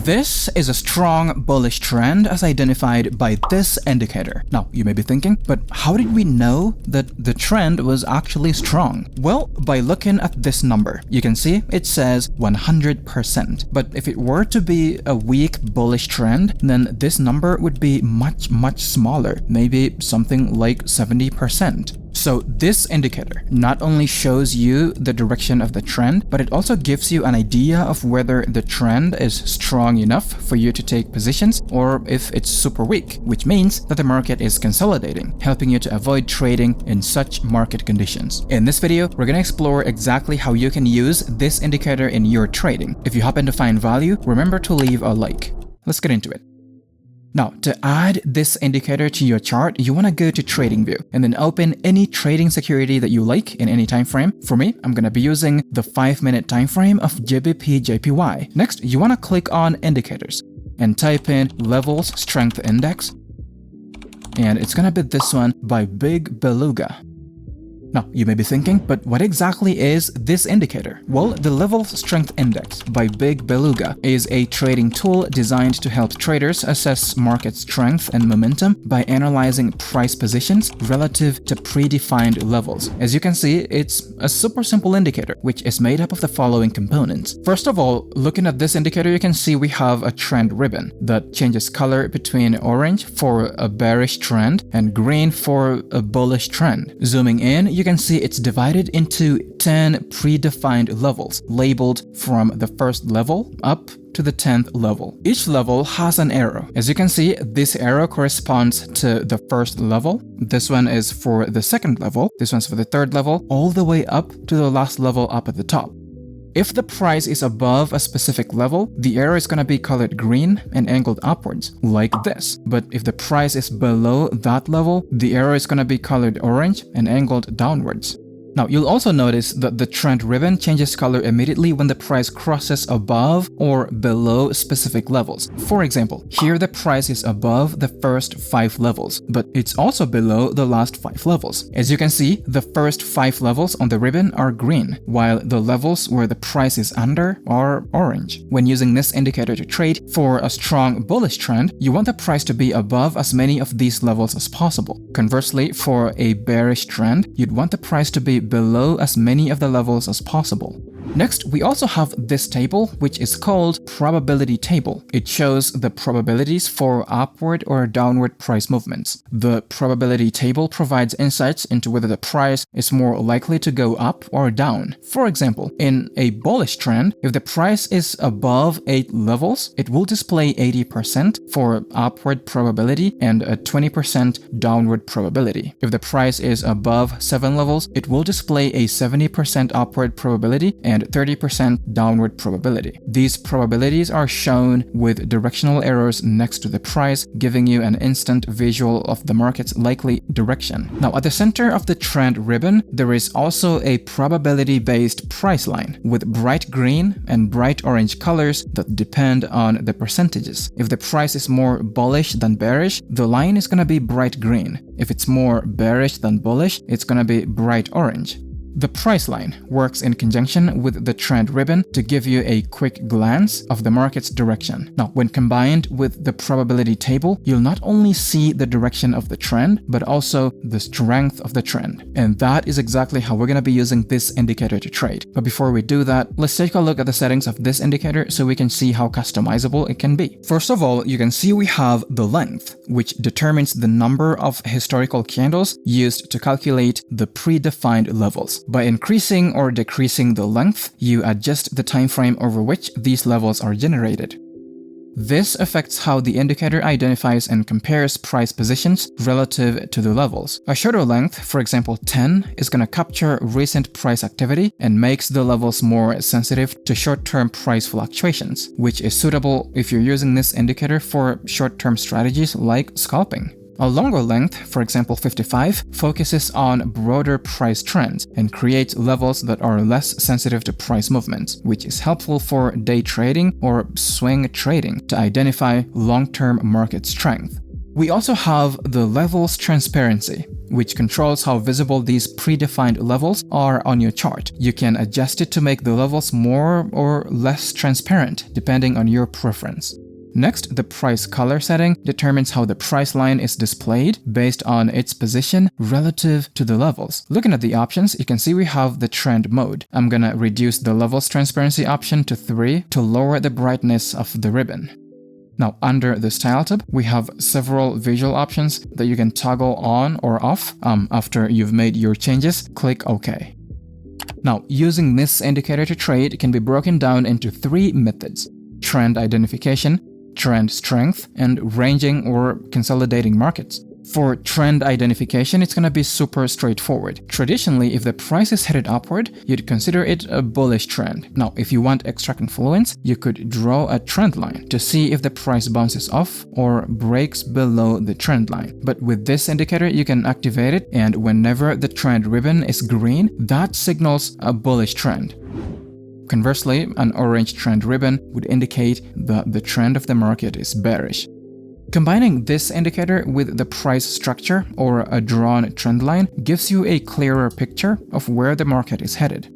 This is a strong bullish trend as identified by this indicator. Now, you may be thinking, but how did we know that the trend was actually strong? Well, by looking at this number, you can see it says 100%. But if it were to be a weak bullish trend, then this number would be much smaller, maybe something like 70%. So this indicator not only shows you the direction of the trend, but it also gives you an idea of whether the trend is strong enough for you to take positions or if it's super weak, which means that the market is consolidating, helping you to avoid trading in such market conditions. In this video, we're going to explore exactly how you can use this indicator in your trading. If you happen to find value, remember to leave a like. Let's get into it. Now, to add this indicator to your chart, you want to go to TradingView and then open any trading security that you like in any time frame. For me, I'm going to be using the 5-minute time frame of GBP/JPY. Next, you want to click on Indicators and type in Levels Strength Index, and it's going to be this one by Big Beluga. Now, you may be thinking, but what exactly is this indicator? Well, the Levels Strength Index by Big Beluga is a trading tool designed to help traders assess market strength and momentum by analyzing price positions relative to predefined levels. As you can see, it's a super simple indicator, which is made up of the following components. First of all, looking at this indicator, you can see we have a trend ribbon that changes color between orange for a bearish trend and green for a bullish trend. Zooming in, you can see it's divided into 10 predefined levels, labeled from the first level up to the 10th level. Each level has an arrow. As you can see, this arrow corresponds to the first level. This one is for the second level. This one's for the third level, all the way up to the last level up at the top. If the price is above a specific level, the arrow is going to be colored green and angled upwards, like this. But if the price is below that level, the arrow is going to be colored orange and angled downwards. Now, you'll also notice that the trend ribbon changes color immediately when the price crosses above or below specific levels. For example, here the price is above the first 5 levels, but it's also below the last 5 levels. As you can see, the first 5 levels on the ribbon are green, while the levels where the price is under are orange. When using this indicator to trade for a strong bullish trend, you want the price to be above as many of these levels as possible. Conversely, for a bearish trend, you'd want the price to be below as many of the levels as possible. Next, we also have this table, which is called probability table. It shows the probabilities for upward or downward price movements. The probability table provides insights into whether the price is more likely to go up or down. For example, in a bullish trend, if the price is above 8 levels, it will display 80% for upward probability and a 20% downward probability. If the price is above 7 levels, it will display a 70% upward probability and 30% downward probability. These probabilities are shown with directional arrows next to the price, giving you an instant visual of the market's likely direction. Now, at the center of the trend ribbon, there is also a probability-based price line with bright green and bright orange colors that depend on the percentages. If the price is more bullish than bearish, the line is going to be bright green. If it's more bearish than bullish, it's going to be bright orange. The price line works in conjunction with the trend ribbon to give you a quick glance of the market's direction. Now, when combined with the probability table, you'll not only see the direction of the trend, but also the strength of the trend. And that is exactly how we're going to be using this indicator to trade. But before we do that, let's take a look at the settings of this indicator so we can see how customizable it can be. First of all, you can see we have the length, which determines the number of historical candles used to calculate the predefined levels. By increasing or decreasing the length, you adjust the time frame over which these levels are generated. This affects how the indicator identifies and compares price positions relative to the levels. A shorter length, for example 10, is going to capture recent price activity and makes the levels more sensitive to short-term price fluctuations, which is suitable if you're using this indicator for short-term strategies like scalping. A longer length, for example 55, focuses on broader price trends and creates levels that are less sensitive to price movements, which is helpful for day trading or swing trading to identify long-term market strength. We also have the levels transparency, which controls how visible these predefined levels are on your chart. You can adjust it to make the levels more or less transparent, depending on your preference. Next, the price color setting determines how the price line is displayed based on its position relative to the levels. Looking at the options, you can see we have the trend mode. I'm gonna reduce the levels transparency option to 3 to lower the brightness of the ribbon. Now, under the Style tab, we have several visual options that you can toggle on or off. After you've made your changes, click OK. Now, using this indicator to trade can be broken down into 3 methods: trend identification, trend strength, and ranging or consolidating markets. For trend identification, it's going to be super straightforward. Traditionally, if the price is headed upward, you'd consider it a bullish trend. Now, if you want extra influence, you could draw a trend line to see if the price bounces off or breaks below the trend line. But with this indicator, you can activate it, and whenever the trend ribbon is green, that signals a bullish trend. Conversely, an orange trend ribbon would indicate that the trend of the market is bearish. Combining this indicator with the price structure or a drawn trend line gives you a clearer picture of where the market is headed.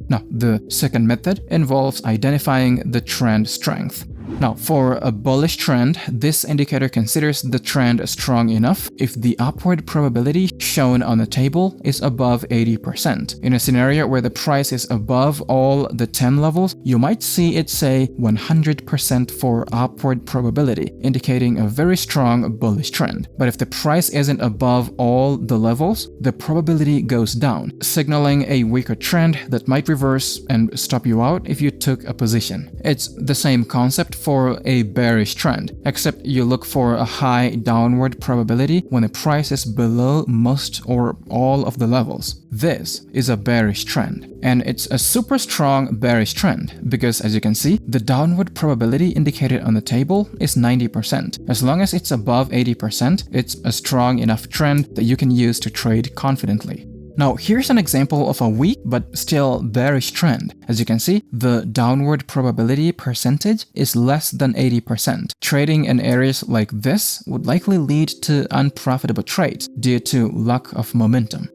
Now, the second method involves identifying the trend strength. Now, for a bullish trend, this indicator considers the trend strong enough if the upward probability shown on the table is above 80%. In a scenario where the price is above all the 10 levels, you might see it say 100% for upward probability, indicating a very strong bullish trend. But if the price isn't above all the levels, the probability goes down, signaling a weaker trend that might reverse and stop you out if you took a position. It's the same concept for a bearish trend, except you look for a high downward probability when the price is below most or all of the levels. This is a bearish trend, and it's a super strong bearish trend because, as you can see, the downward probability indicated on the table is 90%. As long as it's above 80%, it's a strong enough trend that you can use to trade confidently. Now, here's an example of a weak but still bearish trend. As you can see, the downward probability percentage is less than 80%. Trading in areas like this would likely lead to unprofitable trades due to lack of momentum.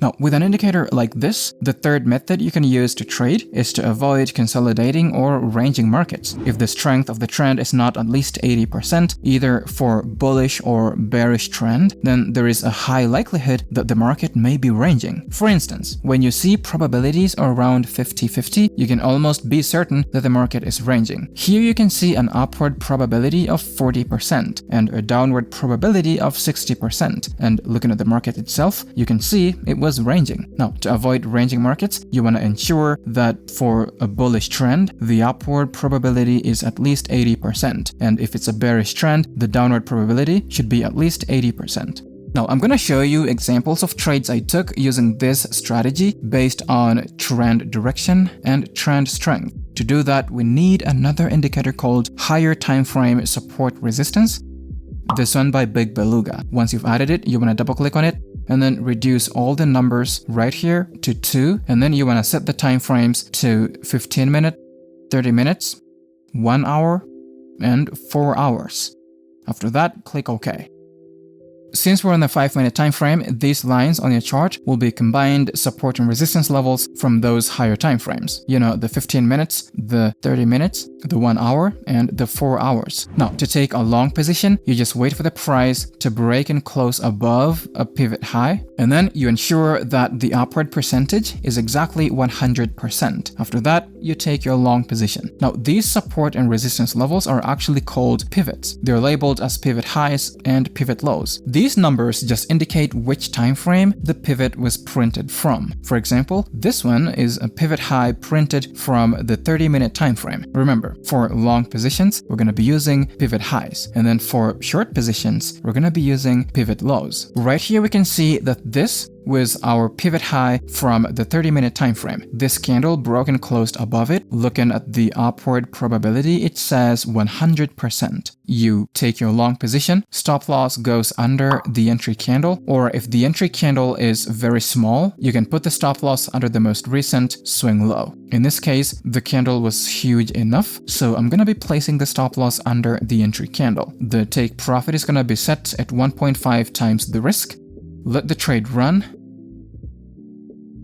Now, with an indicator like this, the third method you can use to trade is to avoid consolidating or ranging markets. If the strength of the trend is not at least 80%, either for bullish or bearish trend, then there is a high likelihood that the market may be ranging. For instance, when you see probabilities around 50-50, you can almost be certain that the market is ranging. Here you can see an upward probability of 40% and a downward probability of 60%. And looking at the market itself, you can see it was ranging. Now, to avoid ranging markets, you want to ensure that for a bullish trend, the upward probability is at least 80%. And if it's a bearish trend, the downward probability should be at least 80%. Now, I'm going to show you examples of trades I took using this strategy based on trend direction and trend strength. To do that, we need another indicator called Higher Timeframe Support Resistance. This one by Big Beluga. Once you've added it, you want to double click on it and then reduce all the numbers right here to 2, and then you want to set the time frames to 15 minutes, 30 minutes, 1 hour, and 4 hours. After that, click OK. Since we're on the 5-minute time frame, these lines on your chart will be combined support and resistance levels from those higher time frames. You know, the 15 minutes, the 30 minutes, the 1 hour, and the 4 hours. Now, to take a long position, you just wait for the price to break and close above a pivot high, and then you ensure that the upward percentage is exactly 100%. After that, you take your long position. Now, these support and resistance levels are actually called pivots. They're labeled as pivot highs and pivot lows. These numbers just indicate which time frame the pivot was printed from. For example, this one is a pivot high printed from the 30-minute time frame. Remember, for long positions, we're going to be using pivot highs, and then for short positions, we're going to be using pivot lows. Right here, we can see that this was our pivot high from the 30-minute time frame. This candle broke and closed above it. Looking at the upward probability, it says 100%. You take your long position, stop loss goes under the entry candle, or if the entry candle is very small, you can put the stop loss under the most recent swing low. In this case, the candle was huge enough, so I'm going to be placing the stop loss under the entry candle. The take profit is going to be set at 1.5 times the risk. Let the trade run.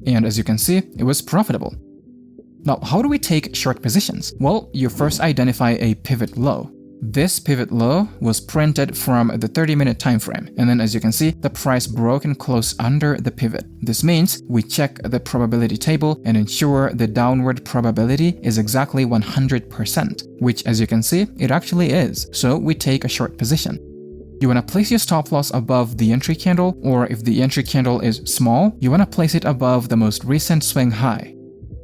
And as you can see, it was profitable. Now, how do we take short positions? Well, you first identify a pivot low. This pivot low was printed from the 30-minute time frame, and then as you can see, the price broke and closed under the pivot. This means we check the probability table and ensure the downward probability is exactly 100%, which as you can see, it actually is. So we take a short position. You want to place your stop loss above the entry candle, or if the entry candle is small, you want to place it above the most recent swing high.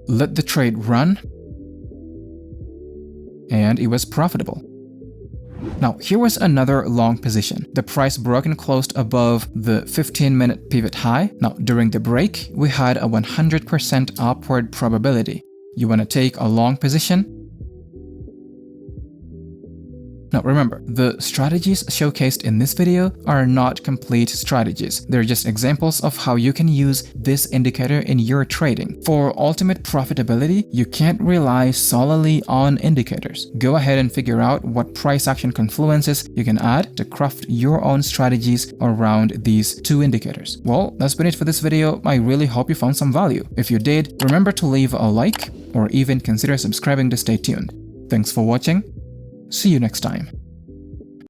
Let the trade run, and it was profitable. Now, here was another long position. The price broke and closed above the 15-minute pivot high. Now, during the break, we had a 100% upward probability. You want to take a long position. Now remember, the strategies showcased in this video are not complete strategies. They're just examples of how you can use this indicator in your trading. For ultimate profitability, you can't rely solely on indicators. Go ahead and figure out what price action confluences you can add to craft your own strategies around these two indicators. Well, that's been it for this video. I really hope you found some value. If you did, remember to leave a like or even consider subscribing to stay tuned. Thanks for watching. See you next time.